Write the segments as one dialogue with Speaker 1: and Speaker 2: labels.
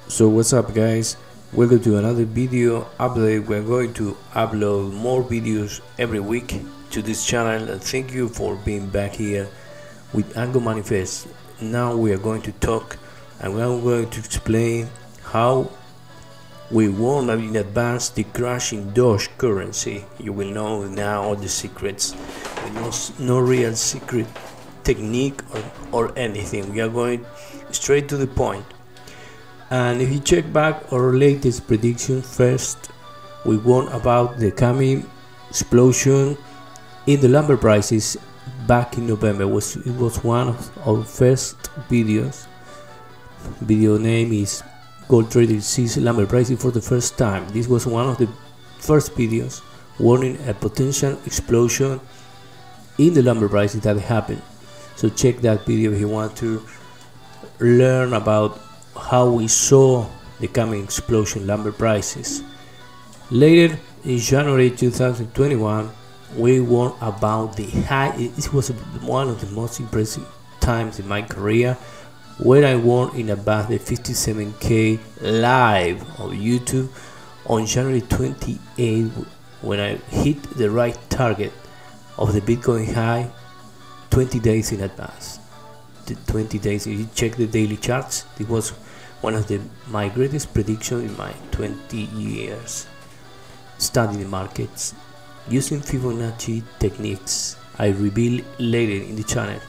Speaker 1: So what's up guys, welcome to another video update. We're going to upload more videos every week to this channel, and thank you for being back here with Algo Manifest. Now we are going to talk and we are going to explain how we warned in advance the crash in Doge currency. You will know now all the secrets. There's no real secret technique or anything. We are going straight to the point. And if you check back our latest prediction, first we warned about the coming explosion in the lumber prices back in November. It was one of our first videos. Video name is Gold Trader Sees Lumber Prices for the first time. This was one of the first videos warning a potential explosion in the lumber prices that happened. So check that video if you want to learn about how we saw the coming explosion lumber prices. Later in January 2021, we warned about the high. It was one of the most impressive times in my career, where I warned in about the 57k live on YouTube on January 28, when I hit the right target of the Bitcoin high 20 days in advance. 20 days. If you check the daily charts, it was one of my greatest predictions in my 20 years studying the markets using Fibonacci techniques I reveal later in the channel.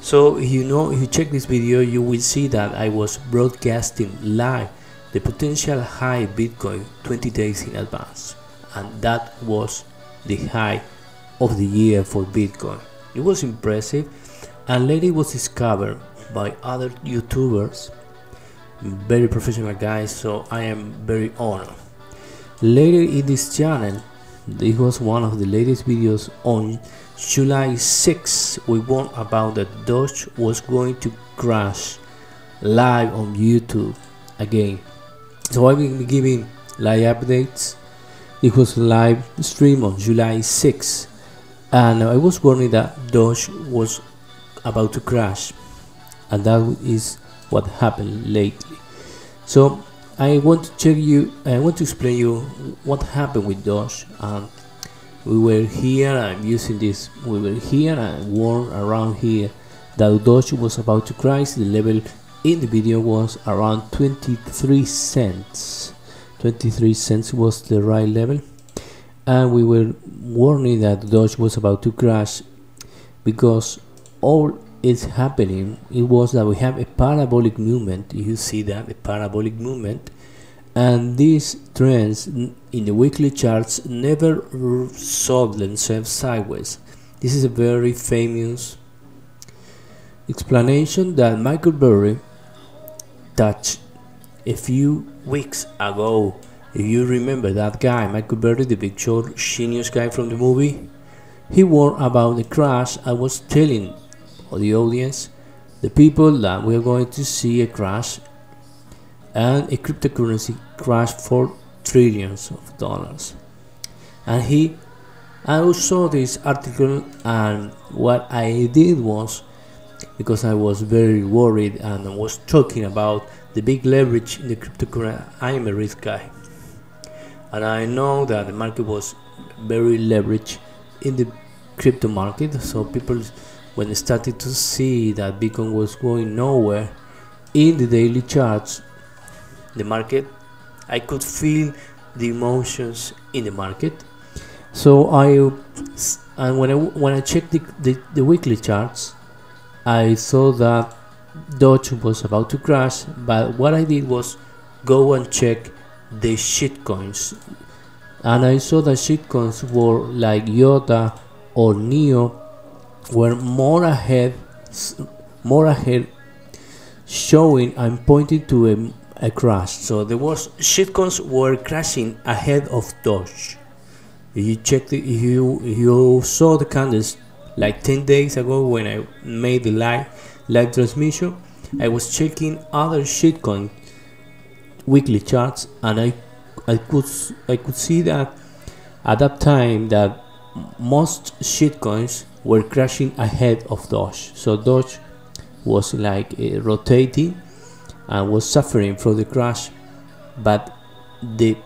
Speaker 1: So if you check this video, you will see that I was broadcasting live the potential high Bitcoin 20 days in advance, and that was the high of the year for Bitcoin. It was impressive, and later it was discovered by other YouTubers, very professional guys, so I am very honored. Later in this channel, this was one of the latest videos on July 6. We warned about that Doge was going to crash live on YouTube again. So I will be giving live updates. It was live stream on July 6, and I was warning that Doge was about to crash, and that is what happened lately. So I want to explain you what happened with Doge. We were here, I'm using this, we were here and warned around here that Doge was about to crash. The level in the video was around 23 cents. 23 cents was the right level, and we were warning that Doge was about to crash because all is happening. It was that we have a parabolic movement. You see that, a parabolic movement, and these trends in the weekly charts never solve themselves sideways. This is a very famous explanation that Michael Burry touched a few weeks ago. If you remember that guy, Michael Burry, the big short genius guy from the movie, he warned about the crash. I was telling the audience, the people, that we are going to see a crash, and a cryptocurrency crash for trillions of dollars. And I saw this article, and what I did was, because I was very worried and I was talking about the big leverage in the cryptocurrency. I am a risk guy, and I know that the market was very leveraged in the crypto market. So people, when they started to see that Bitcoin was going nowhere in the daily charts, the market, I could feel the emotions in the market. So when I checked the weekly charts, I saw that Doge was about to crash. But what I did was go and check the shitcoins, and I saw that shitcoins were like IOTA or NEO were more ahead, showing and pointing to a crash. So there was shitcoins were crashing ahead of Doge. If you check if you saw the candles like 10 days ago when I made the live transmission, I was checking other shitcoin weekly charts, and I could see that at that time that most shitcoins were crashing ahead of Doge. So Doge was like rotating and was suffering from the crash, but the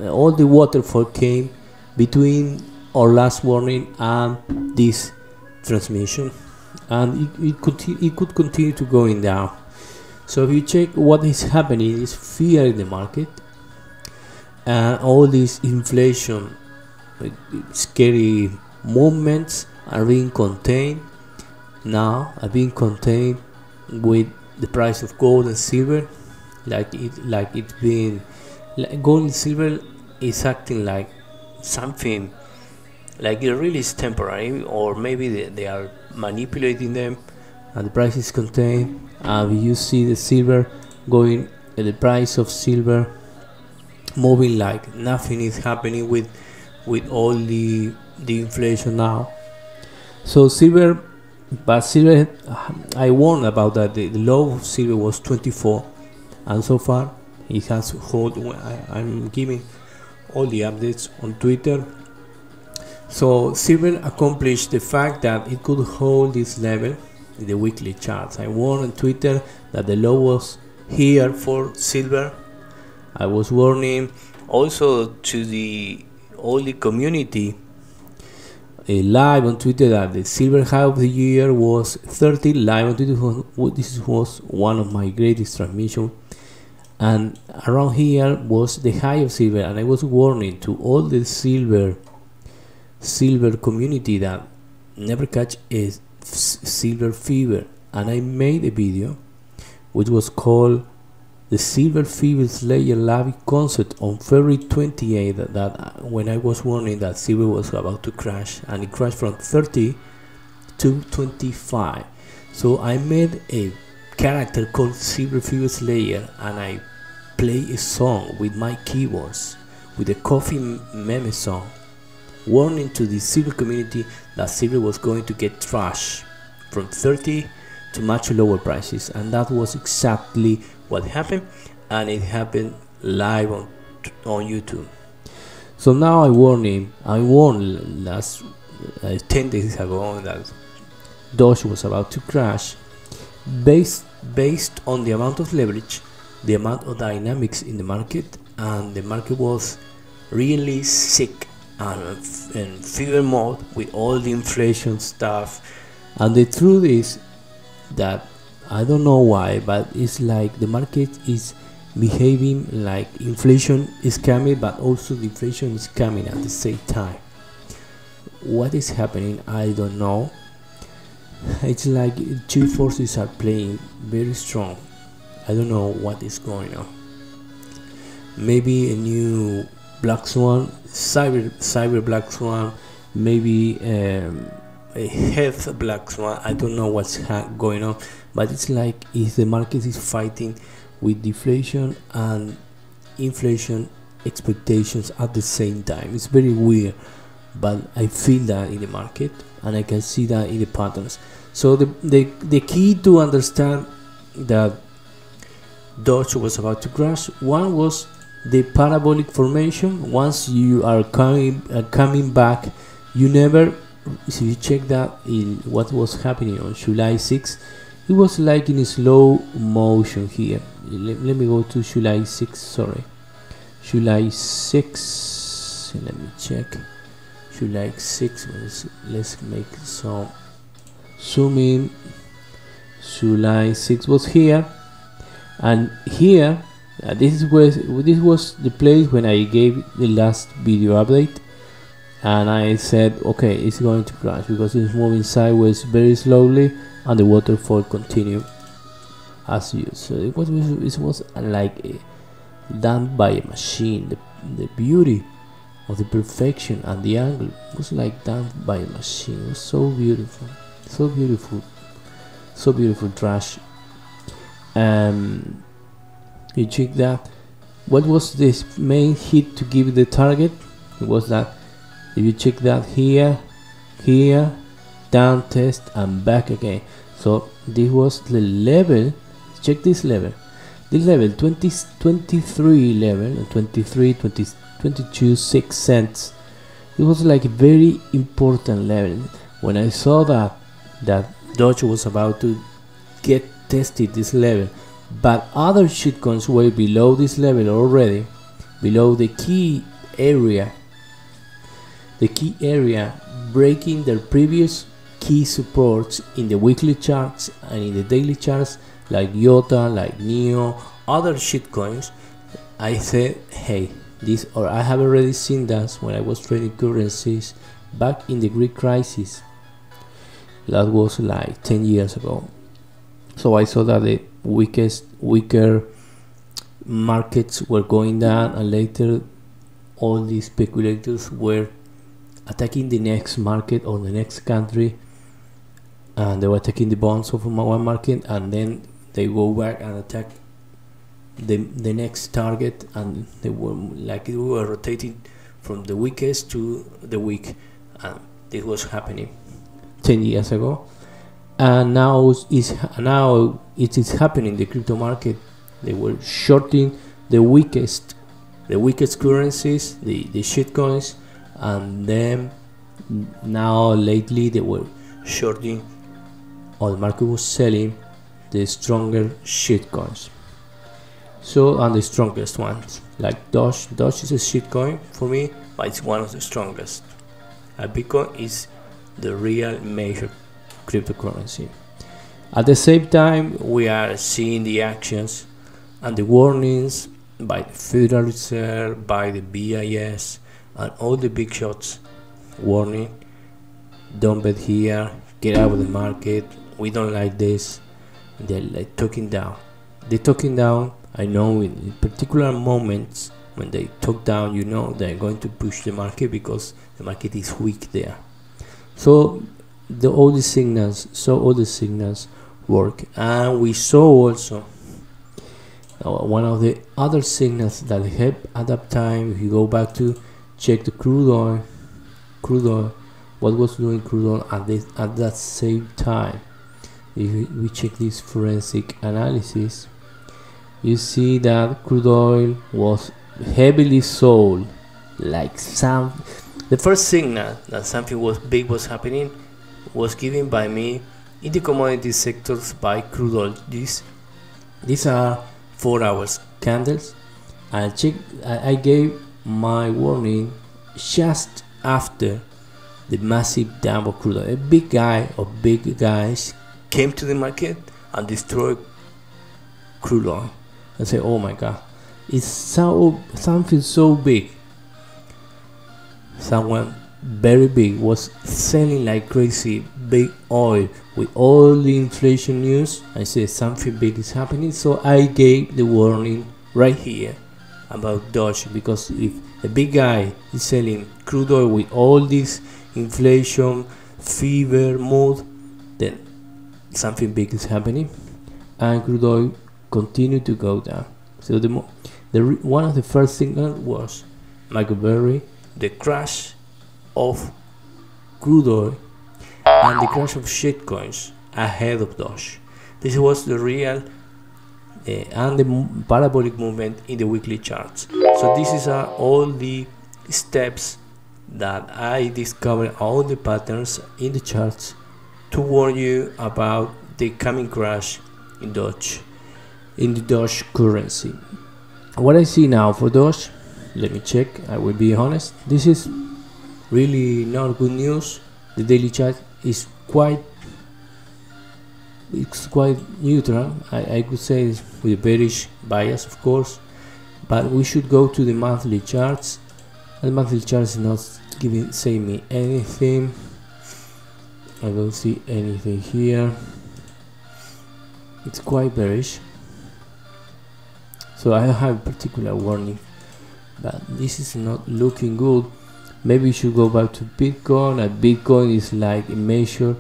Speaker 1: all the waterfall came between our last warning and this transmission, and it could continue to going down. So if you check what is happening, is fear in the market, and all this inflation, scary movements are being contained now, are being contained with the price of gold and silver, like it's been, like gold and silver is acting like something, like it really is temporary, or maybe they are manipulating them, and the price is contained. And you see the silver going, the price of silver moving like nothing is happening with all the inflation now. So silver, but silver, I warned about that. The low of silver was 24, and so far it has hold. I'm giving all the updates on Twitter. So silver accomplished the fact that it could hold this level in the weekly charts. I warned on Twitter that the low was here for silver. I was warning also to all the community live on Twitter that the silver high of the year was 30. Live on Twitter, this was one of my greatest transmissions, and around here was the high of silver, and I was warning to all the silver community that never catch a silver fever. And I made a video which was called the Silver Fever Slayer live concert on February 28th, that when I was warning that silver was about to crash, and it crashed from 30 to 25. So I made a character called Silver Fever Slayer, and I play a song with my keyboards, with a coffee meme song, warning to the silver community that silver was going to get trashed from 30 to much lower prices. And that was exactly what happened, and it happened live on YouTube. So now I warned last 10 days ago that Doge was about to crash, based on the amount of leverage, the amount of dynamics in the market, and the market was really sick and in fever mode with all the inflation stuff. And the truth is that I don't know why, but it's like the market is behaving like inflation is coming, but also the inflation is coming at the same time. What is happening? I don't know. It's like two forces are playing very strong. I don't know what is going on. Maybe a new black swan, cyber black swan, maybe a health black swan. I don't know what's going on, but it's like if the market is fighting with deflation and inflation expectations at the same time. It's very weird, but I feel that in the market, and I can see that in the patterns. So the key to understand that Doge was about to crash, one was the parabolic formation. Once you are coming back, you never, if you check that in what was happening on July 6th, it was like in a slow motion here. Let me go to July 6th, sorry, July 6, let me check, July 6, let's make some zoom in. July 6 was here, and here this was the place when I gave the last video update, and I said okay, it's going to crash because it's moving sideways very slowly and the waterfall continue as used. So it was like done by a machine. The beauty of the perfection and the angle was like done by a machine. It was so beautiful, so beautiful, so beautiful trash. You check that. What was this main hit to give the target? It was that if you check that here, down test and back again. So this was the level. Check this level. This level 23 level and 23, 20, 22, 6 cents. It was like a very important level. When I saw that Doge was about to get tested this level but other shitcoins were below this level already, below the key area, breaking their previous key supports in the weekly charts and in the daily charts, like IOTA, like NEO, other shitcoins. I said, hey, this, or I have already seen that when I was trading currencies back in the Greek crisis. That was like 10 years ago. So I saw that the weaker markets were going down, and later all these speculators were attacking the next market or the next country, and they were attacking the bonds of one market, and then they go back and attack the next target, and they were like we were rotating from the weakest to the weak, and this was happening 10 years ago, and now it is happening in the crypto market. They were shorting the weakest currencies, the shitcoins, and then now lately they were shorting, or the market was selling the stronger shitcoins. So, and the strongest ones, like Doge is a shitcoin for me, but it's one of the strongest. Bitcoin is the real major cryptocurrency. At the same time, we are seeing the actions and the warnings by the Federal Reserve, by the BIS, and all the big shots warning, don't bet here, get out of the market, we don't like this. They're like talking down. I know in particular moments when they talk down, you know they're going to push the market because the market is weak there. So all the signals work, and we saw also one of the other signals that helped at that time. If you go back to check the crude oil, what was doing crude oil at that same time. If we check this forensic analysis, you see that crude oil was heavily sold. Like the first signal that something big was happening was given by me in the commodity sectors by crude oil. These are 4 hours candles. I gave my warning just after the massive dump of crude oil. A big guys came to the market and destroyed crude oil. I say, oh my god, it's something so big. Someone very big was selling like crazy big oil with all the inflation news. I said something big is happening, so I gave the warning right here about Doge, because if a big guy is selling crude oil with all this inflation fever mood, then something big is happening, and crude oil continued to go down. So one of the first signals was Michael Burry, the crash of crude oil and the crash of shitcoins ahead of Doge. This was the real and the parabolic movement in the weekly charts. So this is all the steps that I discovered, all the patterns in the charts to warn you about the coming crash in Doge, in the Doge currency. What I see now for Doge, let me check, I will be honest, this is really not good news. The daily chart is quite neutral. I could say it's with a bearish bias, of course, but we should go to the monthly charts. The monthly charts is not saying me anything. I don't see anything here. It's quite bearish, so I have a particular warning, but this is not looking good. Maybe you should go back to Bitcoin. And Bitcoin is like a measure.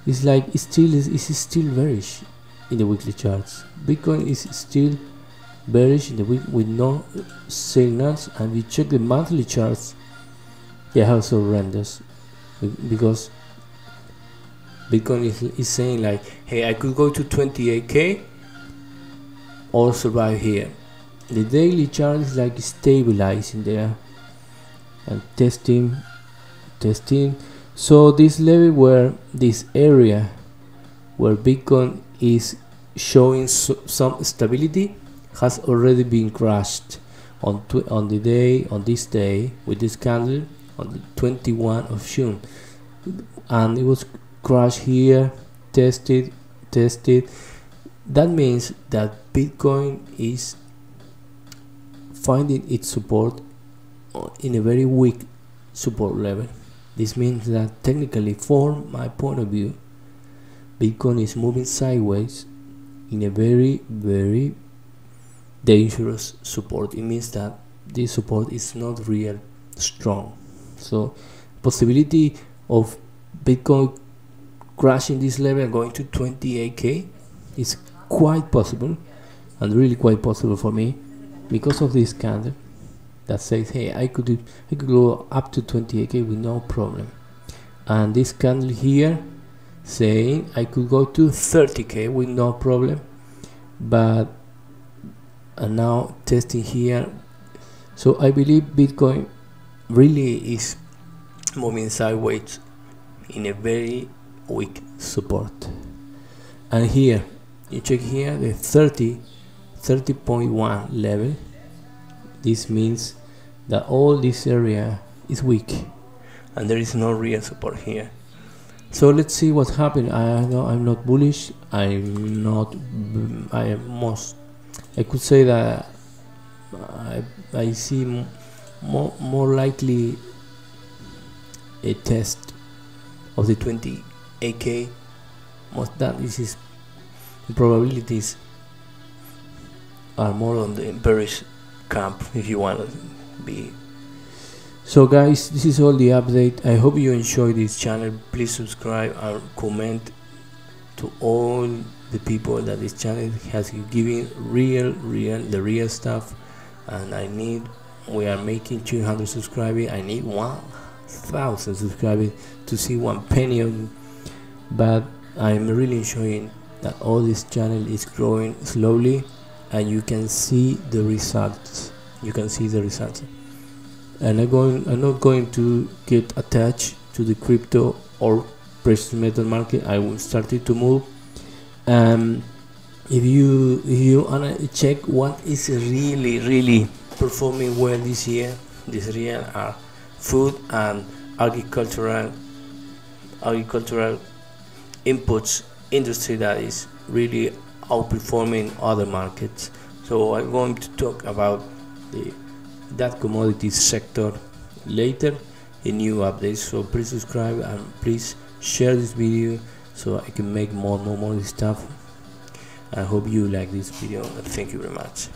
Speaker 1: It's like it's still bearish in the weekly charts. Bitcoin is still bearish in the week with no signals. And we check the monthly charts, they are also horrendous, because Bitcoin is saying like, hey, I could go to 28k or survive here. The daily chart is like stabilizing there and testing. So this level, where this area where Bitcoin is showing some stability, has already been crashed on this day with this candle on the 21 of June, and it was crashed here, tested. That means that Bitcoin is finding its support in a very weak support level. This means that technically, from my point of view, Bitcoin is moving sideways in a very dangerous support. It means that this support is not real strong. So possibility of Bitcoin crashing this level going to 28k is quite possible, and really quite possible for me, because of this candle that says, hey, I could go up to 28k with no problem, and this candle here saying I could go to 30k with no problem, but now testing here. So I believe Bitcoin really is moving sideways in a very weak support. And here you check here the 30.1 level. This means that all this area is weak and there is no real support here. So let's see what happened. I know I'm not bullish. I could say that I see more likely a test of the 28k. Most that this is probabilities are more on the bearish camp, if you want to be. So guys, this is all the update. I hope you enjoy this channel. Please subscribe and comment to all the people that this channel has given the real stuff. And we are making 200 subscribers. I need 1,000 subscribers to see 1 penny on. But I'm really enjoying that all this channel is growing slowly, and you can see the results. And I'm not going to get attached to the crypto or precious metal market. I will start it to move. If you wanna check what is really performing well this year, these real are food and agricultural inputs industry that is really outperforming other markets. So I'm going to talk about that commodities sector later in new updates. So please subscribe and please share this video so I can make more stuff. I hope you like this video, and thank you very much.